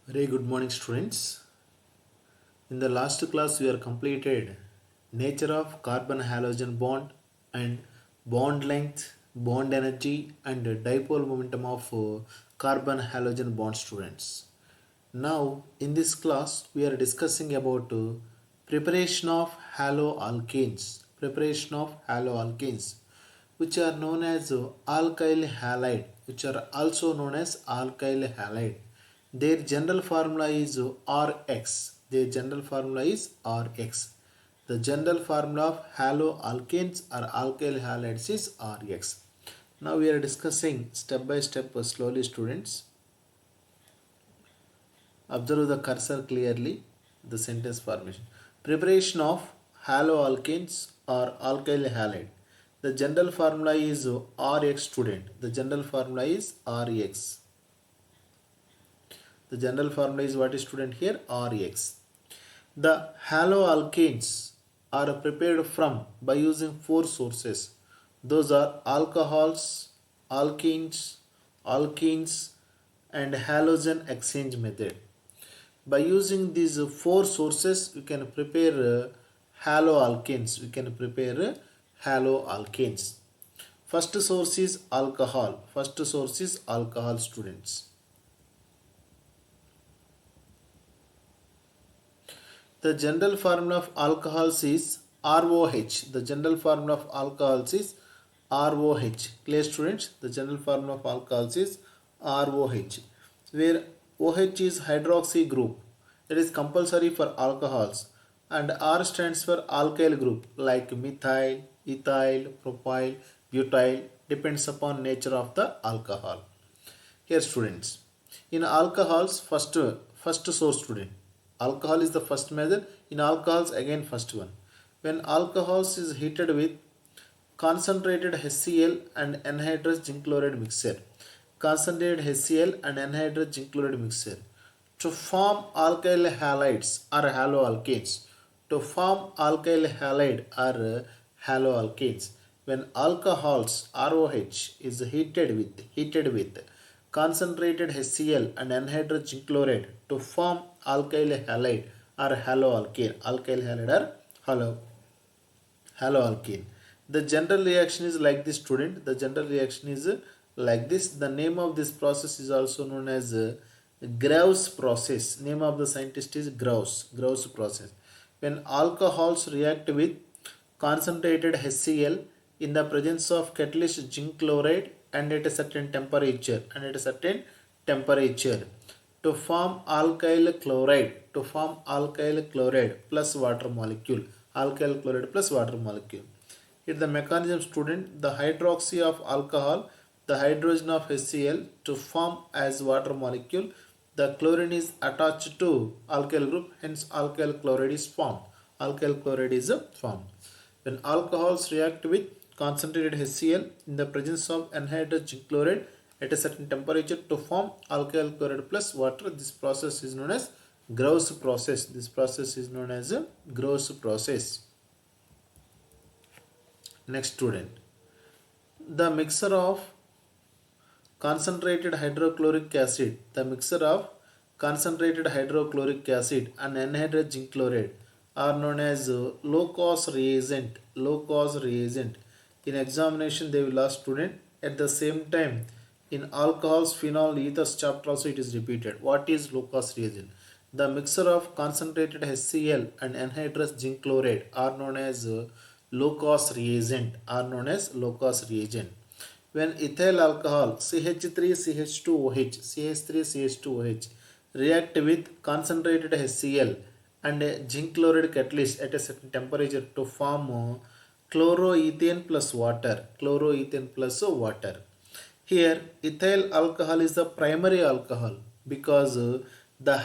Very good morning, students. In the last class, we are completed nature of carbon halogen bond and bond length, bond energy, and dipole momentum of carbon halogen bond. Students. Now, in this class, we are discussing about preparation of haloalkanes. Preparation of haloalkanes, which are known as alkyl halide, which are also known as alkyl halide. Their general formula is Rx. Their general formula is Rx. The general formula of haloalkanes or alkyl halides is Rx. Now we are discussing step by step slowly, students. Observe the cursor clearly, the sentence formation. Preparation of haloalkanes or alkyl halide. The general formula is Rx, student. The general formula is Rx. The general formula is what is, student, here? Rx. The haloalkanes are prepared from by using four sources. Those are alcohols, alkenes, alkenes, and halogen exchange method. By using these four sources, we can prepare haloalkanes. We can prepare haloalkanes. First source is alcohol. First source is alcohol, students. The general formula of alcohols is ROH. The general formula of alcohols is ROH. Clear, students? The general formula of alcohols is ROH, where OH is hydroxy group. It is compulsory for alcohols, and R stands for alkyl group like methyl, ethyl, propyl, butyl. Depends upon nature of the alcohol. Here, students, in alcohols, first source, student. Alcohol is the first method. In alcohols, again first one. When alcohols is heated with concentrated HCl and anhydrous zinc chloride mixture, concentrated HCl and anhydrous zinc chloride mixture, to form alkyl halides or haloalkanes. To form alkyl halide or haloalkanes, when alcohols ROH is heated with concentrated HCl and anhydrous zinc chloride to form alkyl halide or haloalkane. Alkyl halide or haloalkane. The general reaction is like this, student. The general reaction is like this. The name of this process is also known as Graves process. Name of the scientist is Graves process. When alcohols react with concentrated HCl in the presence of catalyst zinc chloride and at a certain temperature to form alkyl chloride plus water molecule. Alkyl chloride plus water molecule. Here the mechanism, student, the hydroxy of alcohol, the hydrogen of HCl to form as water molecule. The chlorine is attached to alkyl group, hence alkyl chloride is formed. Alkyl chloride is formed. When alcohols react with concentrated HCl in the presence of anhydrous zinc chloride at a certain temperature to form alkyl chloride plus water, this process is known as Graves process. This process is known as a Graves process. Next, student, the mixture of concentrated hydrochloric acid, and anhydrous zinc chloride are known as low cost reagent. In examination, they will ask, student. At the same time, in alcohols, phenol, ethers chapter also it is repeated. What is low cost reagent? The mixture of concentrated HCl and anhydrous zinc chloride are known as low cost reagent. When ethyl alcohol CH3CH2OH react with concentrated HCl and a zinc chloride catalyst at a certain temperature to form chloroethane plus water. Here ethyl alcohol is the primary alcohol because group the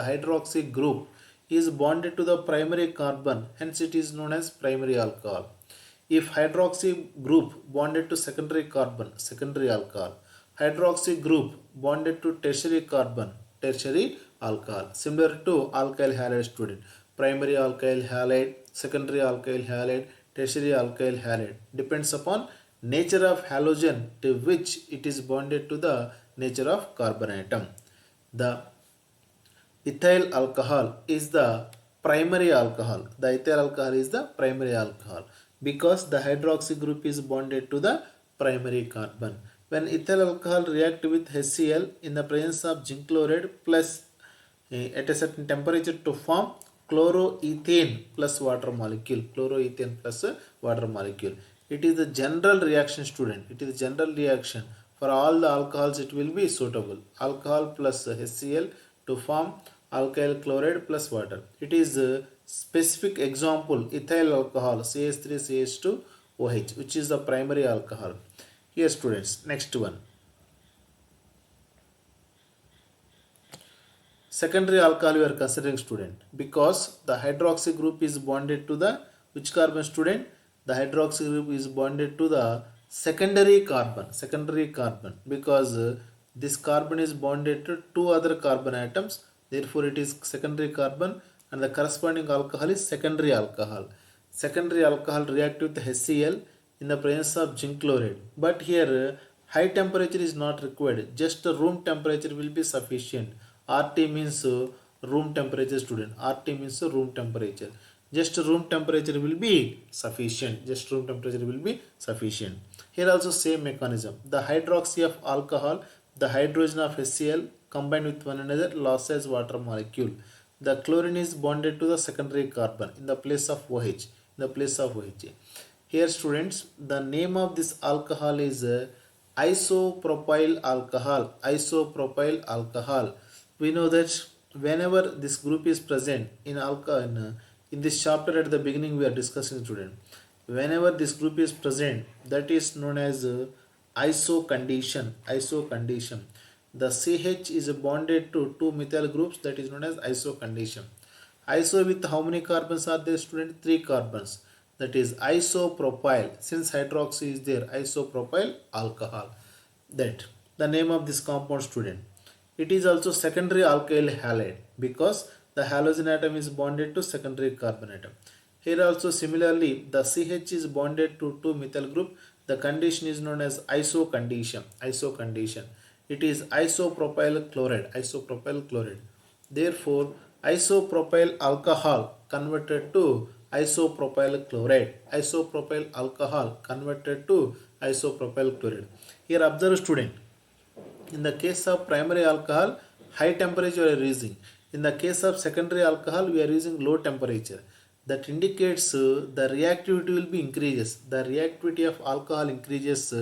hydroxy group is bonded to the primary carbon, hence it is known as primary alcohol. If hydroxy group bonded to secondary carbon, secondary alcohol. Hydroxy group bonded to tertiary carbon, tertiary alcohol. Similar to alkyl halide, student. Primary alkyl halide, secondary alkyl halide, tertiary alkyl halide. Depends upon nature of halogen to which it is bonded to the nature of carbon atom. The ethyl alcohol is the primary alcohol. The ethyl alcohol is the primary alcohol because the hydroxy group is bonded to the primary carbon. When ethyl alcohol react with HCl in the presence of zinc chloride plus at a certain temperature to form chloroethane plus water molecule. Chloroethane plus water molecule. It is the general reaction, student. It is the general reaction. For all the alcohols it will be suitable. Alcohol plus HCl to form alkyl chloride plus water. It is a specific example ethyl alcohol CH3CH2OH, which is the primary alcohol. Here students, next one. Secondary alcohol we are considering, student, because the hydroxy group is bonded to the which carbon, student? The hydroxy group is bonded to the secondary carbon because this carbon is bonded to two other carbon atoms, therefore it is secondary carbon, and the corresponding alcohol is secondary alcohol. Secondary alcohol react with HCl in the presence of zinc chloride, but here high temperature is not required, just room temperature will be sufficient. RT means room temperature, student. RT means room temperature. Just room temperature will be sufficient. Just room temperature will be sufficient. Here also same mechanism. The hydroxy of alcohol, the hydrogen of HCl combined with one another loses water molecule. The chlorine is bonded to the secondary carbon in the place of OH. Here students, the name of this alcohol is isopropyl alcohol. We know that whenever this group is present in in this chapter at the beginning we are discussing, student, whenever this group is present, that is known as iso condition. The CH is bonded to two methyl groups, that is known as iso condition. Iso with how many carbons are there, student? 3 carbons, that is isopropyl. Since hydroxy is there, isopropyl alcohol, that the name of this compound, student. It is also secondary alkyl halide because the halogen atom is bonded to secondary carbon atom. Here also similarly the CH is bonded to two methyl group. The condition is known as iso condition. It is isopropyl chloride. Therefore isopropyl alcohol converted to isopropyl chloride. Here observe, student. In the case of primary alcohol, high temperature we are using. In the case of secondary alcohol, we are using low temperature. That indicates the reactivity will be increases. The reactivity of alcohol increases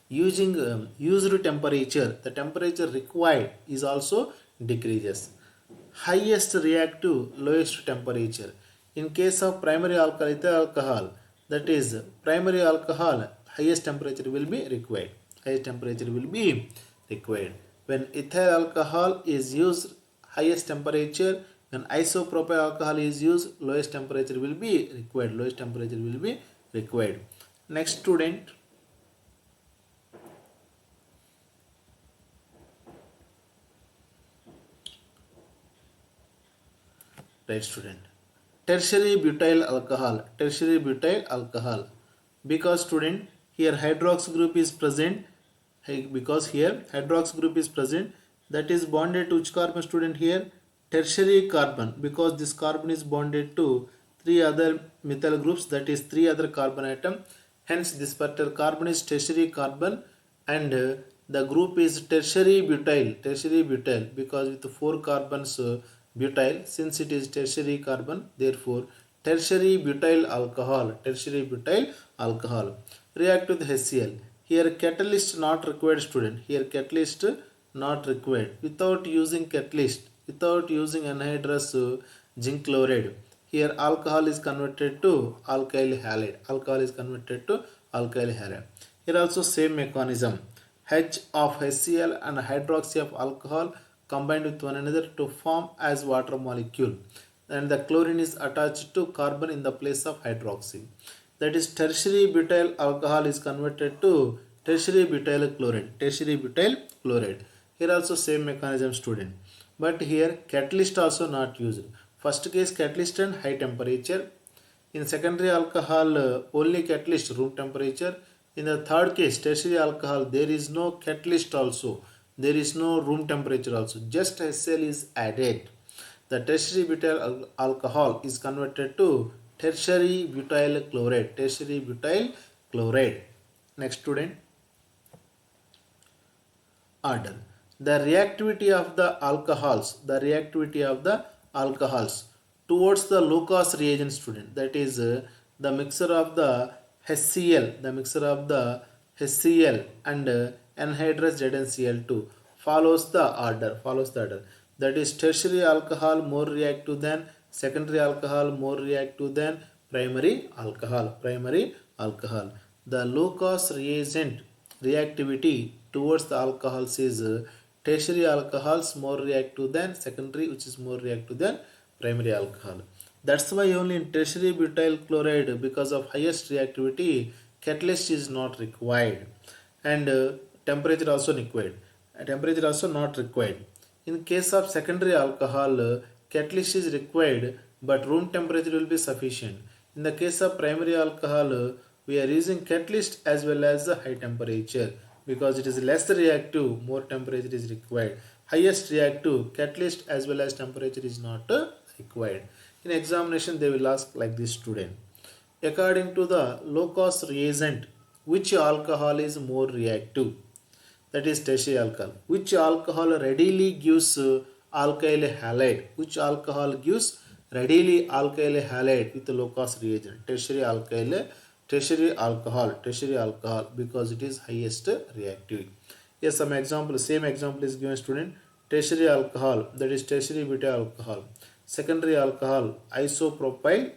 using used temperature. The temperature required is also decreases. Highest reactive, lowest temperature. In case of primary alcohol, that is primary alcohol, highest temperature will be required. When ethyl alcohol is used, highest temperature. When isopropyl alcohol is used, lowest temperature will be required. Next, student. Right, student. Tertiary butyl alcohol. Because, student, here hydroxy group is present. That is bonded to which carbon, student? Here tertiary carbon, because this carbon is bonded to three other methyl groups, that is three other carbon atom. Hence this particular carbon is tertiary carbon, and the group is tertiary butyl because with 4 carbons butyl. Since it is tertiary carbon, therefore tertiary butyl alcohol react with HCl. Here catalyst not required, student. Without using anhydrous zinc chloride, here alcohol is converted to alkyl halide. Here also same mechanism. H of HCl and hydroxy of alcohol combined with one another to form as water molecule, and the chlorine is attached to carbon in the place of hydroxy. That is tertiary butyl alcohol is converted to tertiary butyl chloride. Here also same mechanism, student. But here catalyst also not used. First case catalyst and high temperature. In secondary alcohol only catalyst room temperature. In the third case, tertiary alcohol, there is no catalyst also. There is no room temperature also. Just HCl is added. The tertiary butyl alcohol is converted to tertiary butyl chloride. Tertiary butyl chloride. Next student, order. The reactivity of the alcohols towards the low cost reagent, student, that is the mixture of the HCl and anhydrous ZnCl2 follows the order, that is tertiary alcohol more reactive than secondary alcohol, more reactive than primary alcohol. The low cost reagent reactivity towards the alcohols is tertiary alcohols more reactive than secondary, which is more reactive than primary alcohol. That's why only in tertiary butyl chloride, because of highest reactivity, catalyst is not required, and temperature also required. Temperature also not required. In case of secondary alcohol, catalyst is required, but room temperature will be sufficient. In the case of primary alcohol, we are using catalyst as well as the high temperature, because it is less reactive, more temperature is required. Highest reactive, catalyst as well as temperature is not required. In examination, they will ask like this, student. According to the low cost reagent, which alcohol is more reactive? That is tertiary alcohol. Which alcohol readily gives alkyl halide? Which alcohol gives readily alkyl halide with low cost reagent? Tertiary alcohol, because it is highest reactive. Yes, some example, same example is given, student. Tertiary alcohol, that is tertiary butyl alcohol. Secondary alcohol, isopropyl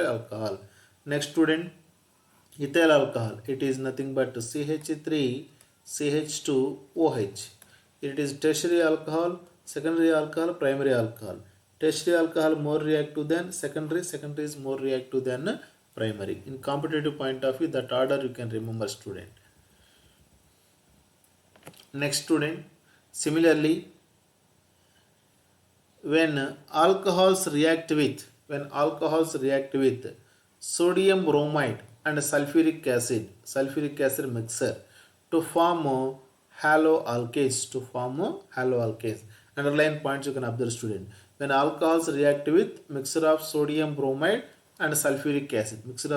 alcohol. Next, student, ethyl alcohol, it is nothing but CH3CH2OH. It is tertiary alcohol, secondary alcohol, primary alcohol. Tertiary alcohol more reactive than secondary, secondary is more reactive than primary. In competitive point of view, that order you can remember, student. Next, student, similarly, when alcohols react with sodium bromide and sulfuric acid mixture to form haloalkanes. Underline points you can observe, student. When alcohols react with mixture of sodium bromide and sulfuric acid mixture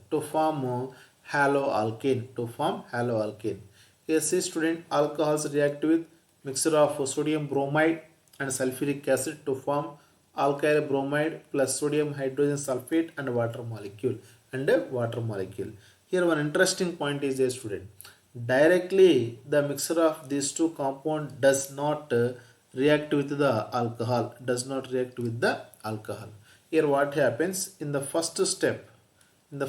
to form haloalkane. Here see, student, alcohols react with mixture of sodium bromide and sulfuric acid to form alkyl bromide plus sodium hydrogen sulfate and water molecule. Here one interesting point is there, student. Directly the mixture of these two compounds does not react with the alcohol. Here what happens in the first step? The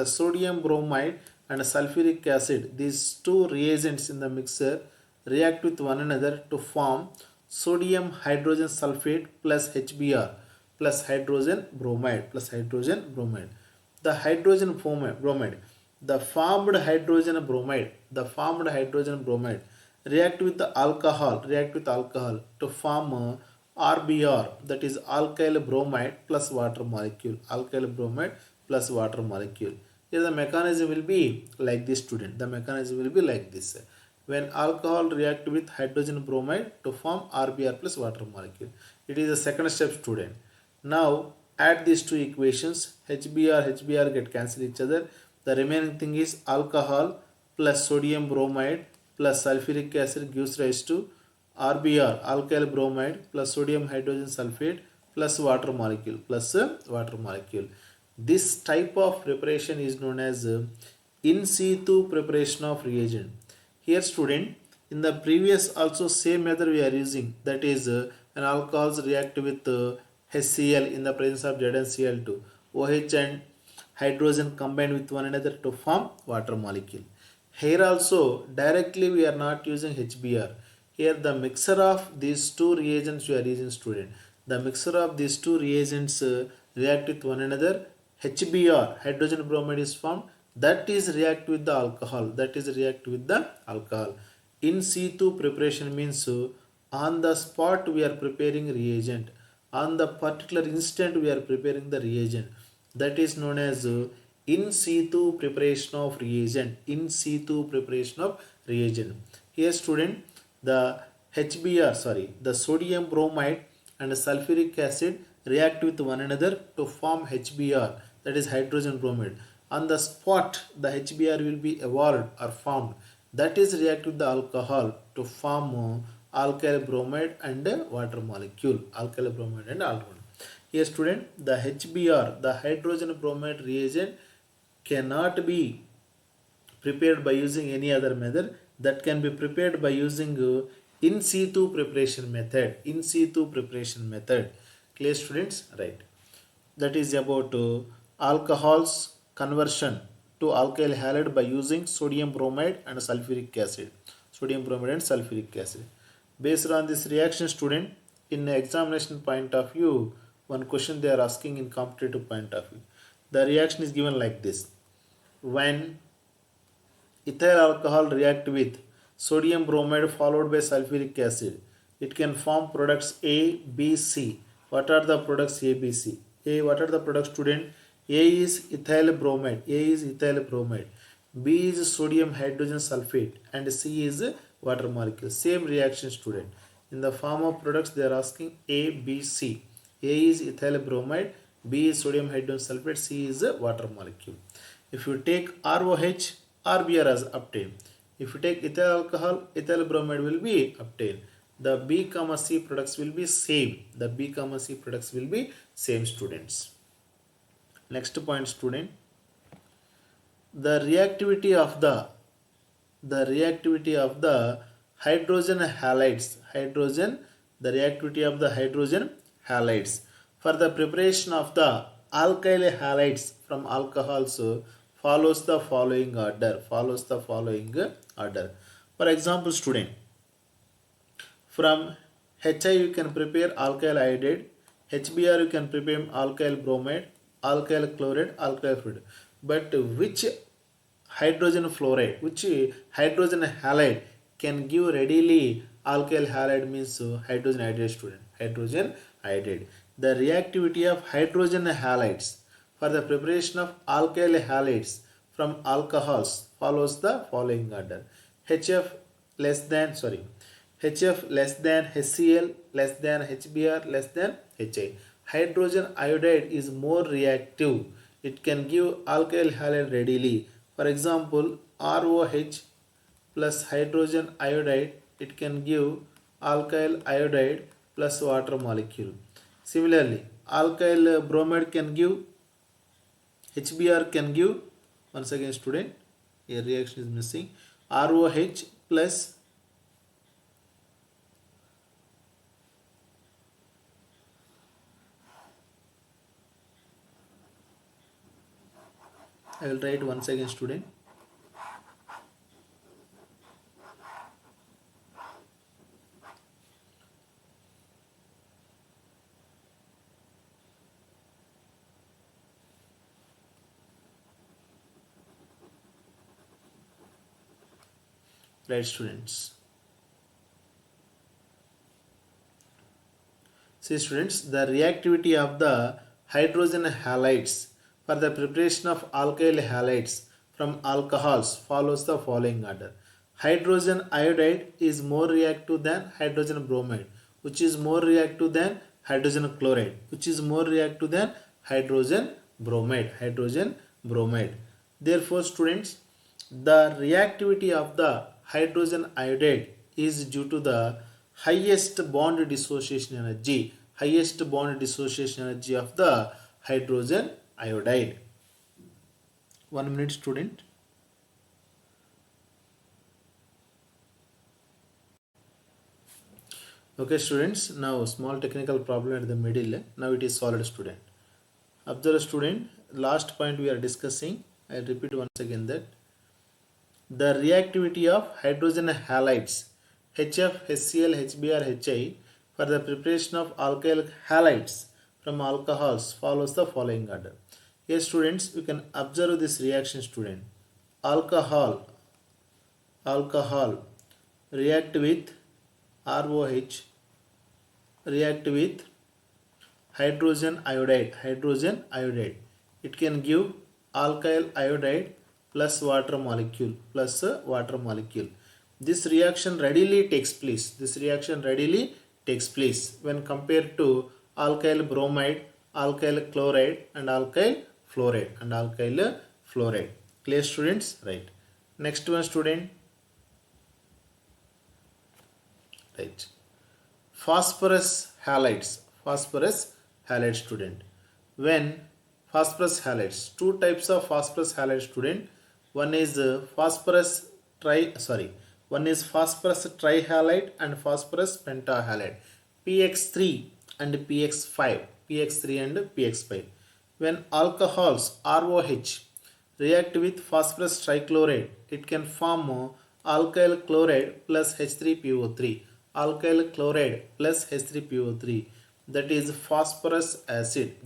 sodium bromide and sulfuric acid, these two reagents in the mixture, react with one another to form sodium hydrogen sulfate plus HBr plus hydrogen bromide. The formed hydrogen bromide react with alcohol to form RBr, that is alkyl bromide plus water molecule. Here the mechanism will be like this, student. When alcohol react with hydrogen bromide to form RBr plus water molecule. It is the second step, student. Now add these two equations. HBr get cancel each other. The remaining thing is alcohol plus sodium bromide plus sulfuric acid gives rise to RBr, alkyl bromide plus sodium hydrogen sulfate plus water molecule. This type of preparation is known as in situ preparation of reagent. Here, student, in the previous also same method we are using, that is when alcohols react with HCl in the presence of ZnCl2, OH and hydrogen combine with one another to form water molecule. Here also directly we are not using HBr. Here the mixture of these two reagents we are using, student. The mixture of these two reagents react with one another. HBr, hydrogen bromide, is formed. That is react with the alcohol. In situ preparation means on the spot we are preparing reagent. On the particular instant we are preparing the reagent. That is known as in situ preparation of reagent. In situ preparation of reagent. Here student, the HBr, the sodium bromide and sulfuric acid react with one another to form HBr, that is hydrogen bromide. On the spot, the HBr will be evolved or formed. That is react with the alcohol to form alkyl bromide and water molecule. Alkyl bromide and water. Here student, the HBr, the hydrogen bromide reagent cannot be prepared by using any other method. That can be prepared by using in situ preparation method. In situ preparation method. Clear students? Right. That is about alcohols conversion to alkyl halide by using sodium bromide and sulfuric acid. Sodium bromide and sulfuric acid. Based on this reaction student, in examination point of view, one question they are asking in competitive point of view. The reaction is given like this. When ethyl alcohol react with sodium bromide followed by sulfuric acid, it can form products A, B, C. What are the products A, B, C? A, what are the products student? A is ethyl bromide. A is ethyl bromide. B is sodium hydrogen sulfate and C is water molecule. Same reaction student. In the form of products they are asking A, B, C. A is ethyl bromide, B is sodium hydrogen sulfate, C is water molecule. If you take ROH, RBr is obtained. If you take ethyl alcohol, ethyl bromide will be obtained. The B, C products will be same. The B, C products will be same students. Next point student. The reactivity of the hydrogen halides. The reactivity of the hydrogen halides. For the preparation of the alkyl halides from alcohols follows the following order. For example, student, from HI you can prepare alkyl iodide, HBr you can prepare alkyl bromide, alkyl chloride, alkyl fluoride. But which hydrogen fluoride, which hydrogen halide can give readily alkyl halide means hydrogen iodide student. Hydrogen iodide. The reactivity of hydrogen halides for the preparation of alkyl halides from alcohols follows the following order. HF less than HCl less than HBr less than HI. Hydrogen iodide is more reactive. It can give alkyl halide readily. For example, ROH plus hydrogen iodide, it can give alkyl iodide plus water molecule. Similarly, alkyl bromide can give, HBr can give, once again student, a reaction is missing, ROH plus I will write once again student. Right students. See students, the reactivity of the hydrogen halides for the preparation of alkyl halides from alcohols follows the following order. Hydrogen iodide is more reactive than hydrogen bromide, which is more reactive than hydrogen chloride, which is more reactive than hydrogen bromide. Therefore students, the reactivity of the hydrogen iodide is due to the highest bond dissociation energy of the hydrogen iodide. 1 minute student. Okay students, now small technical problem at the middle. Now it is solved student. Observe student, last point we are discussing, I repeat once again that the reactivity of hydrogen halides HF, HCl, HBr, HI for the preparation of alkyl halides from alcohols follows the following order. Here students, you can observe this reaction student. Alcohol react with ROH, react with hydrogen iodide. it can give alkyl iodide plus water molecule This reaction readily takes place. When compared to alkyl bromide, alkyl chloride and alkyl fluoride. Clear, students? Right. Next one, student. Right. Phosphorus halides, student. When phosphorus halides, two types of phosphorus halide, student. One is one is phosphorus trihalide and phosphorus pentahalide, px3 and px5. When alcohols ROH react with phosphorus trichloride, it can form alkyl chloride plus H3PO3. That is phosphorus acid.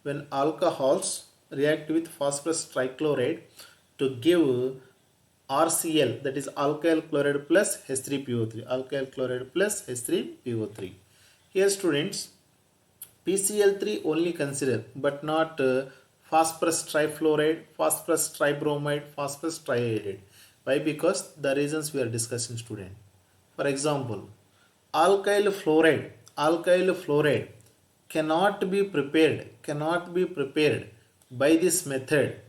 When alcohols react with phosphorus trichloride to give RCl, that is alkyl chloride plus H3PO3. Here, students, PCl3 only consider, but not phosphorus trifluoride, phosphorus tribromide, phosphorus triiodide. Why? Because the reasons we are discussing, student. For example, alkyl fluoride cannot be prepared by this method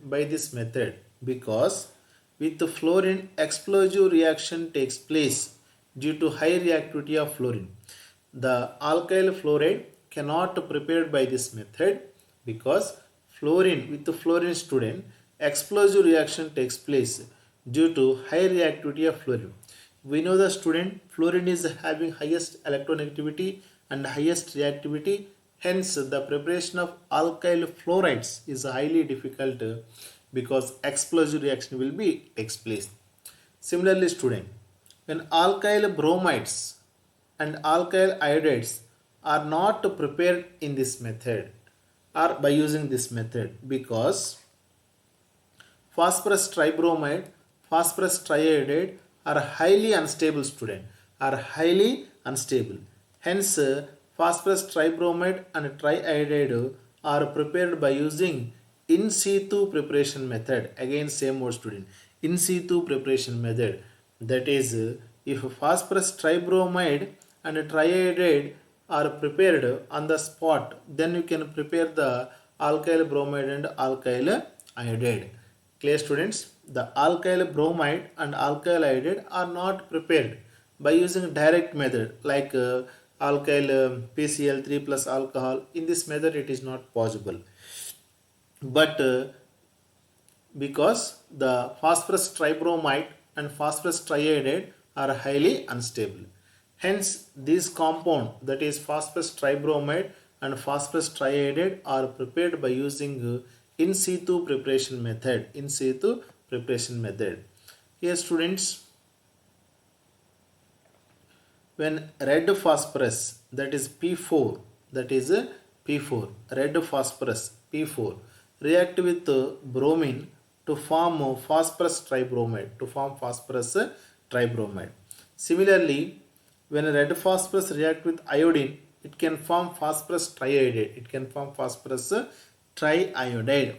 because with the fluorine explosive reaction takes place due to high reactivity of fluorine. The alkyl fluoride cannot prepared by this method because with the fluorine, student, explosive reaction takes place due to high reactivity of fluorine. We know the student, fluorine is having highest electronegativity and highest reactivity. Hence, the preparation of alkyl fluorides is highly difficult because explosive reaction will be takes place. Similarly, student, when alkyl bromides and alkyl iodides are not prepared in this method or by using this method because phosphorus tribromide, phosphorus triiodide are highly unstable, student, Hence, phosphorus tribromide and triiodide are prepared by using in situ preparation method. Again, same word, student, in situ preparation method. That is, if phosphorus tribromide and triiodide are prepared on the spot, then you can prepare the alkyl bromide and alkyl iodide. Clear, students? The alkyl bromide and alkyl iodide are not prepared by using direct method like alkyl PCl3 plus alcohol. In this method, it is not possible. But because the phosphorus tribromide and phosphorus triiodide are highly unstable. Hence, this compound, that is phosphorus tribromide and phosphorus triiodide, are prepared by using in situ preparation method. Here, students, when red phosphorus, that is P4, red phosphorus P4 react with bromine to form phosphorus tribromide. Similarly, when red phosphorus react with iodine, it can form phosphorus triiodide.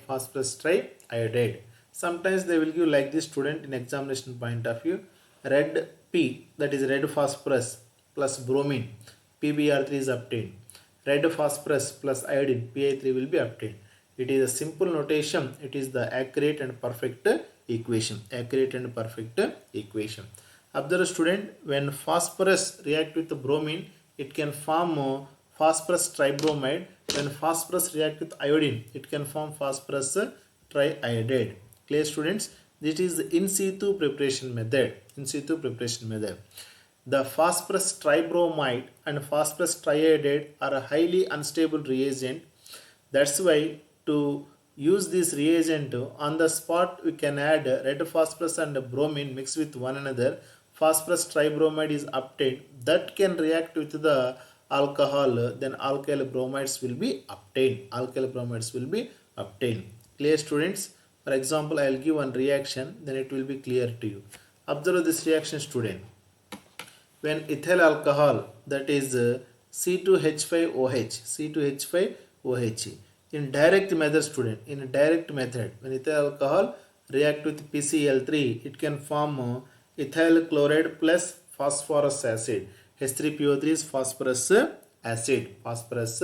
Sometimes they will give like this, student, in examination point of view. Red P, that is red phosphorus plus bromine, PbR3 is obtained. Red phosphorus plus iodine, Pi3 will be obtained. It is a simple notation. It is the accurate and perfect equation. Observe, student, when phosphorus react with bromine, it can form phosphorus tribromide. When phosphorus react with iodine, it can form phosphorus triiodide. Clear, students? This is the in situ preparation method. The phosphorus tribromide and phosphorus triiodide are a highly unstable reagent. That's why to use this reagent on the spot, we can add red phosphorus and bromine mixed with one another. Phosphorus tribromide is obtained that can react with the alcohol. Then alkyl bromides will be obtained. Clear, students? For example, I will give one reaction, then it will be clear to you. Observe this reaction, student. When ethyl alcohol, that is C2H5OH In direct method, student, in direct method, when ethyl alcohol react with PCl3, it can form ethyl chloride plus phosphorus acid. H3PO3 is phosphorus acid. Phosphorus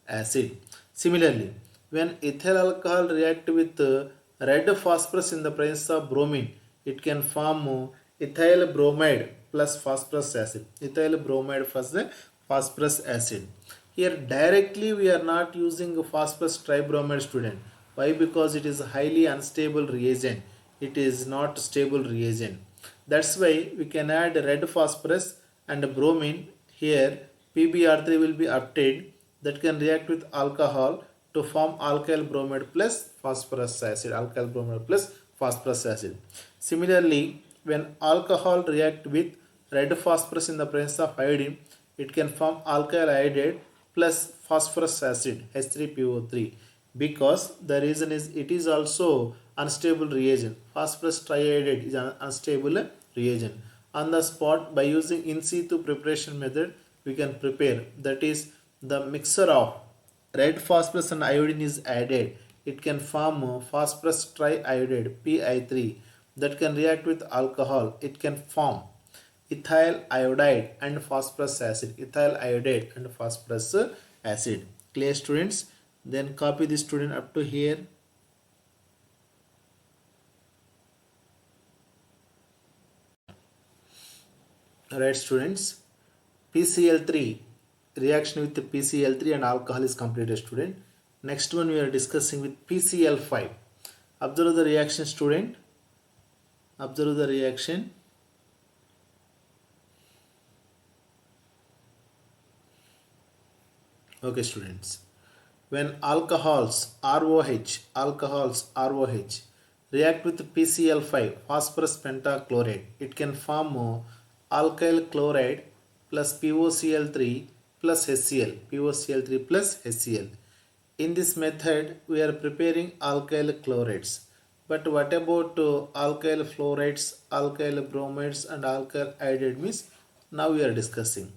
acid. Similarly, when ethyl alcohol react with red phosphorus in the presence of bromine, it can form ethyl bromide plus phosphorus acid. Ethyl bromide plus phosphorus acid. Here directly we are not using phosphorus tribromide, student. Why? Because it is a highly unstable reagent. It is not stable reagent. That's why we can add red phosphorus and bromine. Here PbR3 will be obtained that can react with alcohol to form alkyl bromide plus phosphorus acid. Alkyl bromide plus phosphorus acid. Similarly, when alcohol react with red phosphorus in the presence of iodine, it can form alkyl iodide plus phosphorus acid H3PO3, because the reason is it is also unstable reagent. Phosphorus triiodide is an unstable reagent. On the spot, by using in situ preparation method, we can prepare, that is the mixture of red phosphorus and iodine is added. It can form phosphorus triiodide Pi3 that can react with alcohol. It can form ethyl iodide and phosphorus acid. Ethyl iodide and phosphorus acid. Clear, students? Then copy this, student, up to here. Alright, students. PCl3 reaction with the PCl3 and alcohol is completed, student. Next one we are discussing with PCl5. Observe the reaction, student. Observe the reaction. Okay, students. When alcohols ROH react with PCl5, phosphorus pentachloride, it can form alkyl chloride plus POCl3 plus HCl. POCl3 plus HCl. In this method, we are preparing alkyl chlorides. But what about alkyl fluorides, alkyl bromides and alkyl iodide means? Now we are discussing.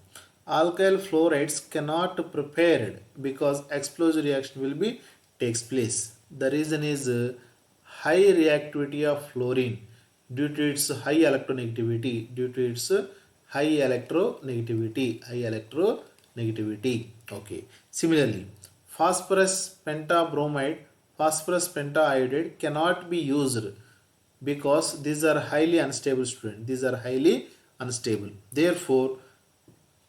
Alkyl fluorides cannot prepared because explosive reaction will be takes place. The reason is high reactivity of fluorine due to its high electronegativity. Okay. Similarly, phosphorus pentabromide, phosphorus pentaiodide cannot be used because these are highly unstable, student. These are highly unstable. Therefore,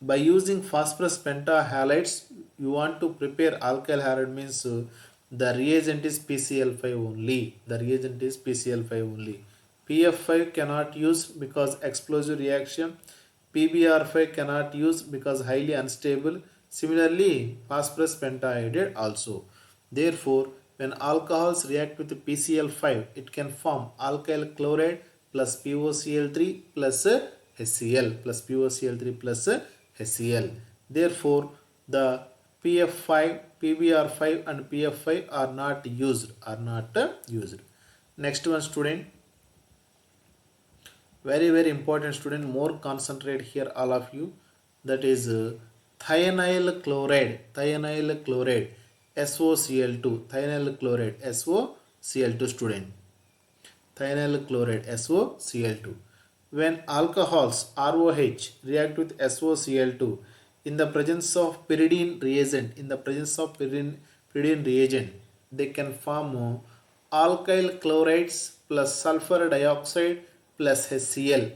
by using phosphorus pentahalides, you want to prepare alkyl halide means the reagent is PCl5 only. The reagent is PCl5 only. PF5 cannot use because explosive reaction. PBr5 cannot use because highly unstable. Similarly, phosphorus pentaiodide also. Therefore, when alcohols react with PCl5, it can form alkyl chloride plus POCl3 plus HCl plus POCl3 plus HCl. Therefore, the PF5, PBr5 and PF5 are not used. Next one, student. Very important, student. More concentrate here, all of you. That is thionyl chloride. SOCl2. Thionyl chloride. SOCl2, student. Thionyl chloride. SOCl2. When alcohols ROH react with SOCl2 in the presence of pyridine reagent, they can form alkyl chlorides plus sulfur dioxide plus HCl.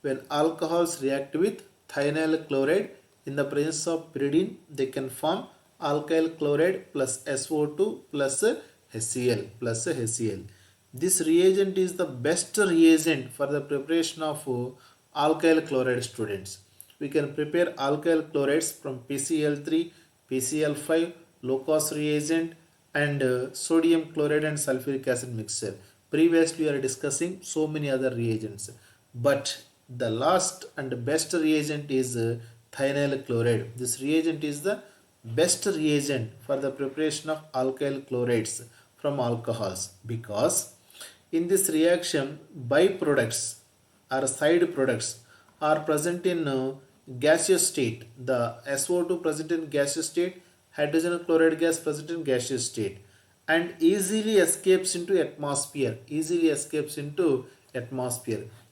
When alcohols react with thionyl chloride in the presence of pyridine, they can form alkyl chloride plus SO2 plus HCl. This reagent is the best reagent for the preparation of alkyl chloride, students. We can prepare alkyl chlorides from PCl3, PCl5, low-cost reagent and sodium chloride and sulfuric acid mixture. Previously, we are discussing so many other reagents. But the last and best reagent is thionyl chloride. This reagent is the best reagent for the preparation of alkyl chlorides from alcohols, because in this reaction, byproducts or side products are present in gaseous state. The SO2 present in gaseous state hydrogen chloride gas present in gaseous state and easily escapes into atmosphere,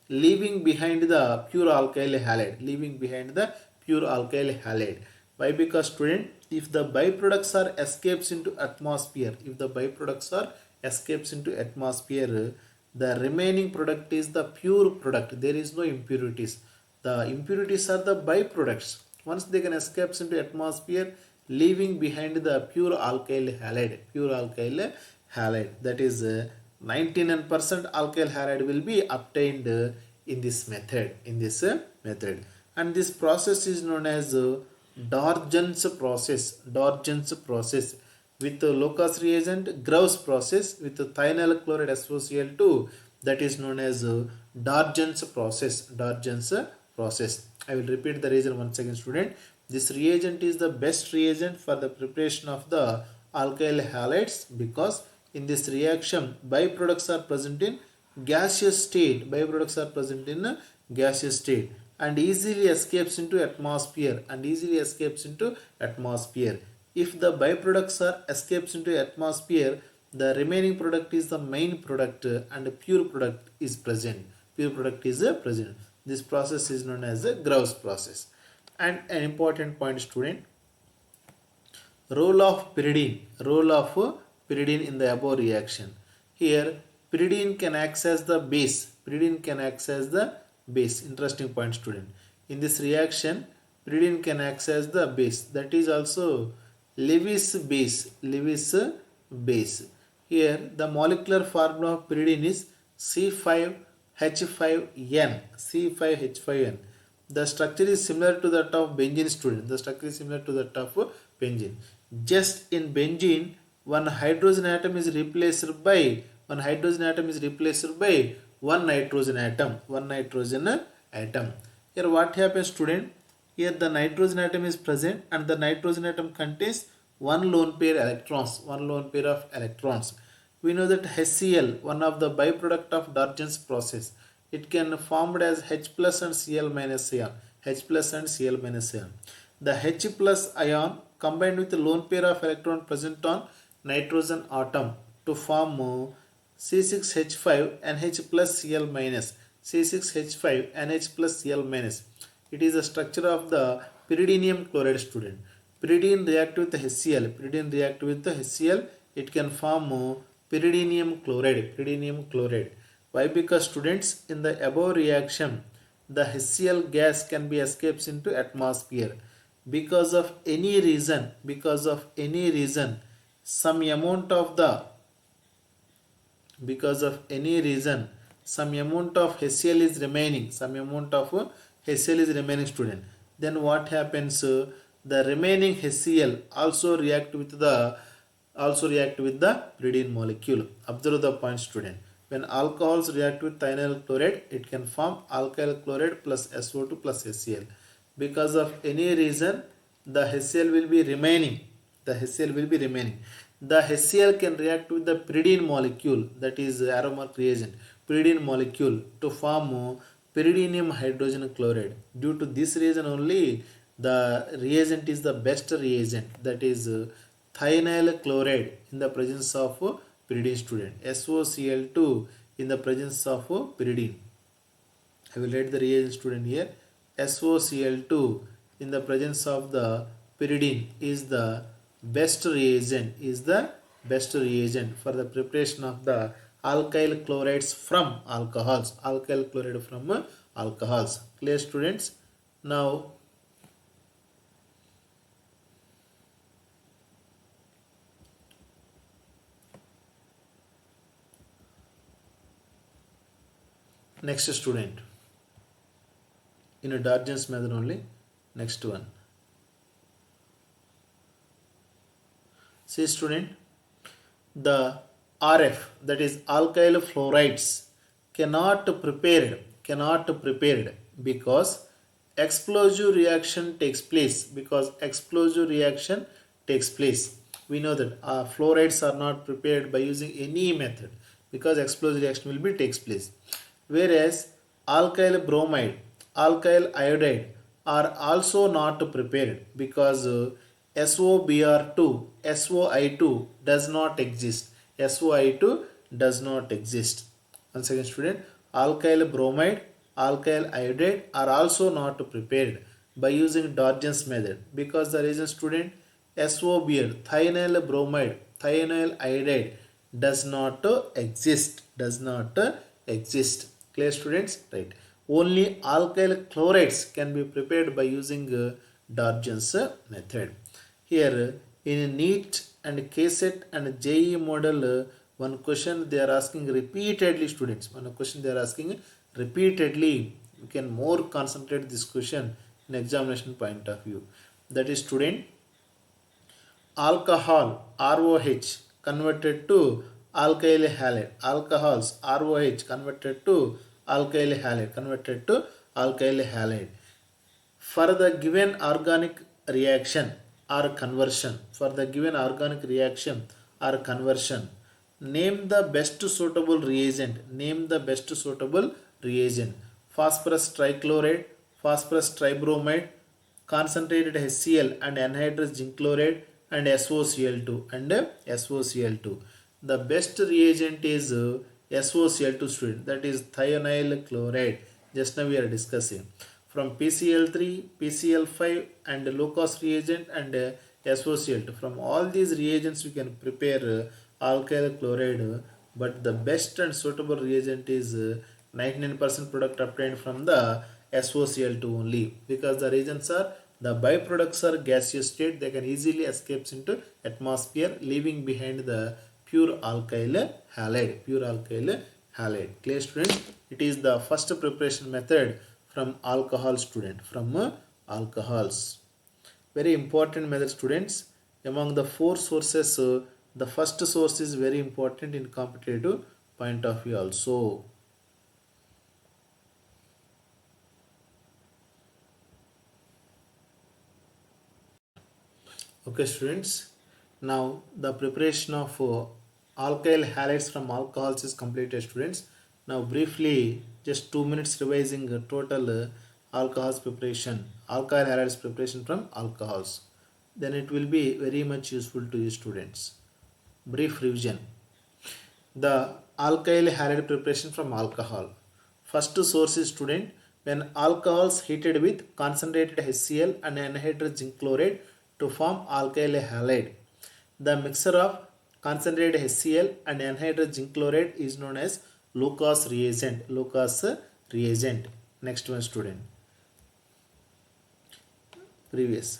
leaving behind the pure alkyl halide, Why? Because student, if the byproducts are escapes into atmosphere, the remaining product is the pure product. There is no impurities. The impurities are the byproducts. Once they can escapes into atmosphere, leaving behind the pure alkyl halide. That is 99% alkyl halide will be obtained in this method. And this process is known as Darjan's process with the Lucas reagent, Gauss process with the thionyl chloride SOCl2, that is known as Darjan's process. I will repeat the reason once again, student. This reagent is the best reagent for the preparation of the alkyl halides because in this reaction byproducts are present in gaseous state, and easily escapes into atmosphere, If the byproducts are escapes into atmosphere, the remaining product is the main product and pure product is present. This process is known as the Gauss process. And an important point, student, role of pyridine in the above reaction. Here pyridine can act as the base. Interesting point, student. In this reaction, pyridine can act as the base. That is also Lewis base. Here the molecular formula of pyridine is C5H5N. The structure is similar to that of benzene, student. Just in benzene, one hydrogen atom is replaced by one nitrogen atom. Here what happens, student? Here the nitrogen atom is present and the nitrogen atom contains one lone pair of electrons. We know that HCl, one of the byproduct of Darjan's process, it can formed as H plus and Cl minus ion. The H plus ion combined with the lone pair of electron present on nitrogen atom to form C6H5 NH plus Cl minus. It is the structure of the pyridinium chloride, student. Pyridine react with the HCl. It can form pyridinium chloride. Why? Because students, in the above reaction, the HCl gas can be escapes into atmosphere because of any reason. Some amount of HCl is remaining. Student. Then what happens? The remaining HCl also react with the pyridine molecule. Observe the point, student. When alcohols react with thionyl chloride, it can form alkyl chloride plus SO2 plus HCl. Because of any reason, the HCl will be remaining. The HCl can react with the pyridine molecule, that is aromatic reagent, pyridine molecule, to form pyridinium hydrogen chloride. Due to this reason only, the reagent is the best reagent, that is thionyl chloride in the presence of pyridine, student. SOCl2 in the presence of pyridine. I will write the reagent, student, here. SOCl2 in the presence of the pyridine is the best reagent for the preparation of the alkyl chlorides from alcohols. Clear, students? Now next, student, in a Darjan's method only. Next one. See, student, the RF, that is alkyl fluorides, cannot prepared because explosive reaction takes place. We know that fluorides are not prepared by using any method because explosive reaction will be takes place. Whereas alkyl bromide, alkyl iodide are also not prepared because SOBr2, SOI2 does not exist. SOI2 does not exist. Once again, student, alkyl bromide, alkyl iodide are also not prepared by using Darjan's method, because the reason, student, SOBr, thionyl bromide, thionyl iodide does not exist. Does not exist. Clear, students? Right. Only alkyl chlorides can be prepared by using Darjan's method. Here in NEET and KSET and JEE model, one question they are asking repeatedly, students. One question they are asking repeatedly. You can more concentrate this question in examination point of view. That is, student, alcohol ROH converted to alkyl halide. Alcohols ROH converted to alkyl halide. Converted to alkyl halide. For the given organic reaction or conversion, name the best suitable reagent. Phosphorus trichloride, phosphorus tribromide, concentrated HCl and anhydrous zinc chloride, and SOCl2. The best reagent is SOCl2, student, that is thionyl chloride. Just now we are discussing from PCl3, PCl5 and Lucas reagent and SOCl2. From all these reagents we can prepare alkyl chloride, but the best and suitable reagent is 99% product obtained from the SOCl2 only, because the reagents are, the byproducts are gaseous state, they can easily escape into atmosphere, leaving behind the pure alkyl halide. Clear, student? It is the first preparation method from alcohol, student, from alcohols. Very important method, students. Among the four sources, the first source is very important in competitive point of view also. Okay, students. Now the preparation of alkyl halides from alcohols is completed, students. Now briefly, just 2 minutes revising total alcohols preparation, alkyl halides preparation from alcohols. Then it will be very much useful to you, students. Brief revision. The alkyl halide preparation from alcohol. First source is, student, when alcohols heated with concentrated HCl and anhydrous zinc chloride to form alkyl halide. The mixture of concentrated HCl and anhydrous zinc chloride is known as Lucas reagent. Next one, student. Previous.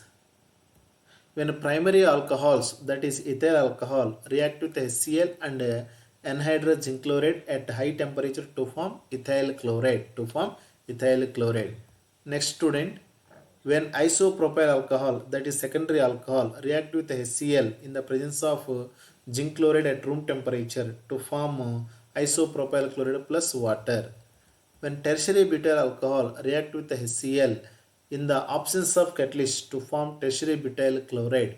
When primary alcohols, that is ethyl alcohol, react with HCl and anhydrous zinc chloride at high temperature to form ethyl chloride. Next, student, when isopropyl alcohol, that is secondary alcohol, react with HCl in the presence of zinc chloride at room temperature to form isopropyl chloride plus water. When tertiary butyl alcohol react with HCl in the absence of catalyst to form tertiary butyl chloride,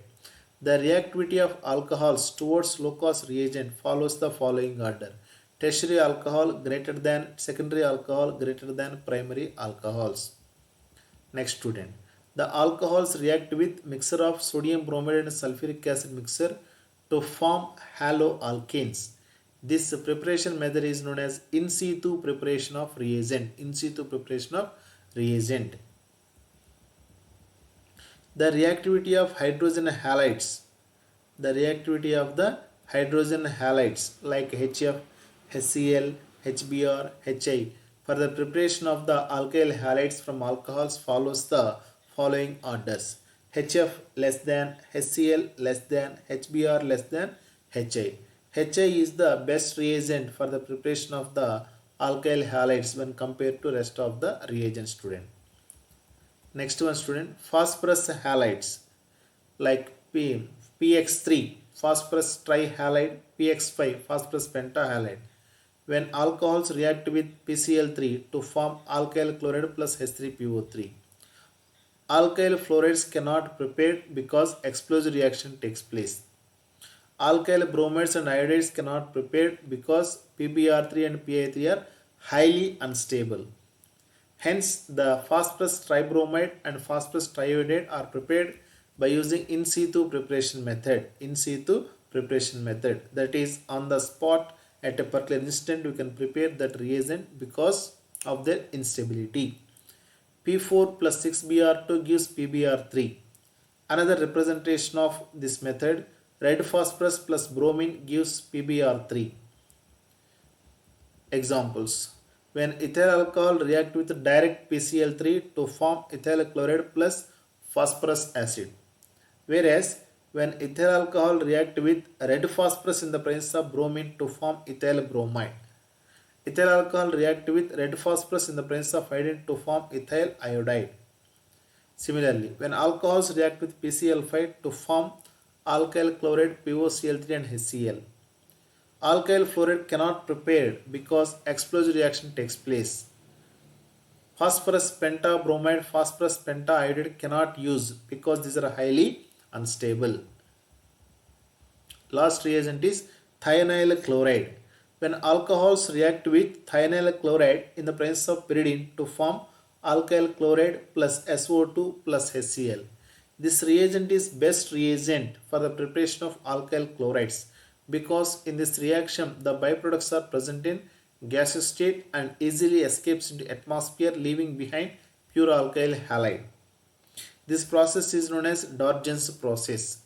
the reactivity of alcohols towards Lucas reagent follows the following order: tertiary alcohol greater than secondary alcohol greater than primary alcohols. Next, student, the alcohols react with mixture of sodium bromide and sulfuric acid mixture to form haloalkanes. This preparation method is known as in situ preparation of reagent. The reactivity of hydrogen halides. Like HF, HCl, HBr, HI for the preparation of the alkyl halides from alcohols follows the following orders: HF less than, HCl less than, HBr less than, HI. HI is the best reagent for the preparation of the alkyl halides when compared to rest of the reagents, student. Next one, student, phosphorus halides like PX3 phosphorus trihalide, PX5 phosphorus pentahalide. When alcohols react with PCl3 to form alkyl chloride plus H3PO3. Alkyl fluorides cannot prepare because explosive reaction takes place. Alkyl bromides and iodides cannot prepare because PBr3 and PI3 are highly unstable. Hence, the phosphorus tribromide and phosphorus triiodide are prepared by using in situ preparation method. In situ preparation method, that is on the spot at a particular instant we can prepare that reagent because of their instability. P4 plus 6Br2 gives PBr3. Another representation of this method, red phosphorus plus bromine gives PBr3. Examples: when ethyl alcohol react with direct PCl3 to form ethyl chloride plus phosphorus acid, whereas when ethyl alcohol react with red phosphorus in the presence of bromine to form ethyl bromide. Ethyl alcohol react with red phosphorus in the presence of iodine to form ethyl iodide. Similarly, when alcohols react with PCl5 to form alkyl chloride, POCl3 and HCl. Alkyl fluoride cannot prepare because explosive reaction takes place. Phosphorus pentabromide, phosphorus pentaiodide cannot use because these are highly unstable. Last reagent is thionyl chloride. When alcohols react with thionyl chloride in the presence of pyridine to form alkyl chloride plus SO2 plus HCl. This reagent is best reagent for the preparation of alkyl chlorides because in this reaction the byproducts are present in gaseous state and easily escapes into atmosphere, leaving behind pure alkyl halide. This process is known as D'Orgen's process.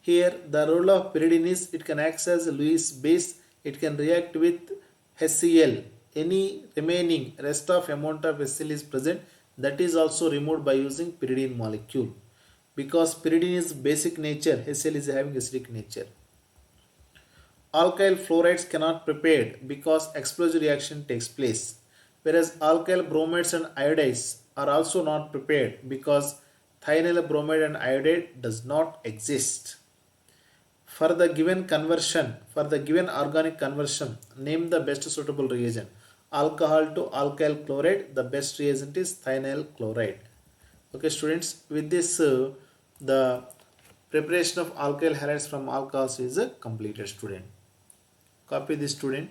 Here the role of pyridine is it can act as a Lewis base. It can react with HCl. Any remaining rest of amount of HCl is present, that is also removed by using pyridine molecule. Because pyridine is basic nature, HCl is having acidic nature. Alkyl fluorides cannot prepare because explosive reaction takes place, whereas alkyl bromides and iodides are also not prepared because thionyl bromide and iodide does not exist. For the given conversion, for the given organic conversion, name the best suitable reagent. Alcohol to alkyl chloride, the best reagent is thionyl chloride. Okay students, with this the preparation of alkyl halides from alcohols is completed student. Copy this student.